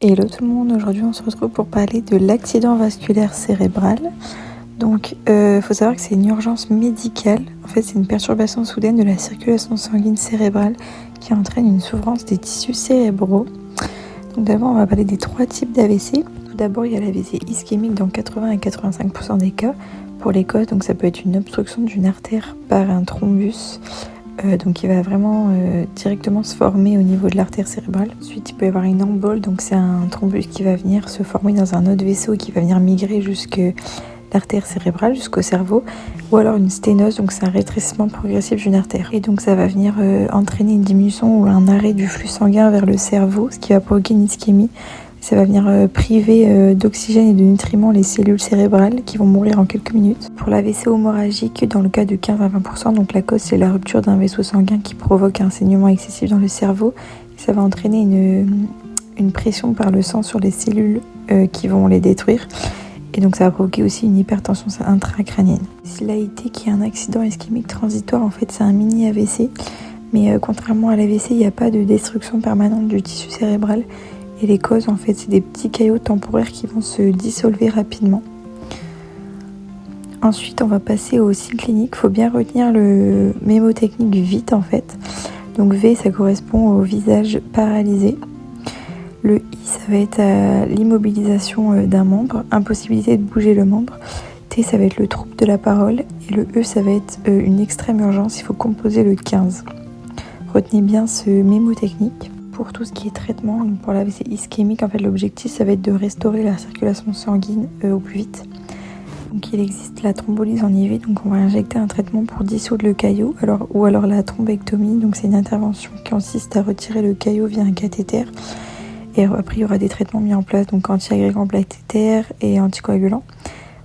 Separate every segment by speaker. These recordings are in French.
Speaker 1: Hello tout le monde, aujourd'hui on se retrouve pour parler de l'accident vasculaire cérébral. Donc faut savoir que c'est une urgence médicale, en fait c'est une perturbation soudaine de la circulation sanguine cérébrale qui entraîne une souffrance des tissus cérébraux. Donc d'abord on va parler des 3 types d'AVC. Tout d'abord il y a l'AVC ischémique dans 80 à 85% des cas. Pour les causes, donc ça peut être une obstruction d'une artère par un thrombus. Donc il va vraiment directement se former au niveau de l'artère cérébrale. Ensuite il peut y avoir une embole, donc c'est un thrombus qui va venir se former dans un autre vaisseau et qui va venir migrer jusque l'artère cérébrale, jusqu'au cerveau. Ou alors une sténose, donc c'est un rétrécissement progressif d'une artère. Et donc ça va venir entraîner une diminution ou un arrêt du flux sanguin vers le cerveau, ce qui va provoquer une ischémie. Ça va venir priver d'oxygène et de nutriments les cellules cérébrales qui vont mourir en quelques minutes. Pour l'AVC hémorragique, dans le cas de 15 à 20%, donc la cause c'est la rupture d'un vaisseau sanguin qui provoque un saignement excessif dans le cerveau. Ça va entraîner une pression par le sang sur les cellules qui vont les détruire. Et donc ça va provoquer aussi une hypertension intracrânienne. L'AIT qui est un accident ischémique transitoire, en fait c'est un mini AVC. Mais contrairement à l'AVC, il n'y a pas de destruction permanente du tissu cérébral. Et les causes, en fait, c'est des petits caillots temporaires qui vont se dissolver rapidement. Ensuite, on va passer au signe clinique. Il faut bien retenir le mémotechnique vite, en fait. Donc V, ça correspond au visage paralysé. Le I, ça va être l'immobilisation d'un membre, impossibilité de bouger le membre. T, ça va être le trouble de la parole. Et le E, ça va être une extrême urgence. Il faut composer le 15. Retenez bien ce mémotechnique. Pour tout ce qui est traitement, donc pour l'AVC ischémique, en fait, l'objectif, ça va être de restaurer la circulation sanguine au plus vite. Donc il existe la thrombolyse en IV, donc on va injecter un traitement pour dissoudre le caillot, ou alors la thrombectomie, donc c'est une intervention qui consiste à retirer le caillot via un cathéter. Et après, il y aura des traitements mis en place, donc anti-agrégants plaquettaires et anticoagulants.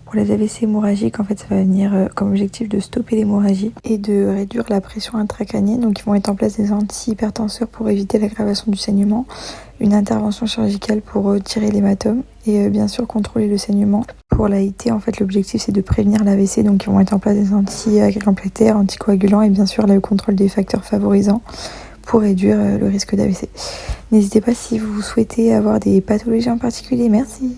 Speaker 1: Pour les AVC hémorragiques, en fait, ça va venir comme objectif de stopper l'hémorragie et de réduire la pression intracrânienne. Donc, ils vont mettre en place des antihypertenseurs pour éviter l'aggravation du saignement, une intervention chirurgicale pour retirer l'hématome et bien sûr contrôler le saignement. Pour l'AIT, en fait, l'objectif c'est de prévenir l'AVC. Donc, ils vont mettre en place des anti-agrégants plaquettaires, anticoagulants et bien sûr le contrôle des facteurs favorisants pour réduire le risque d'AVC. N'hésitez pas si vous souhaitez avoir des pathologies en particulier. Merci.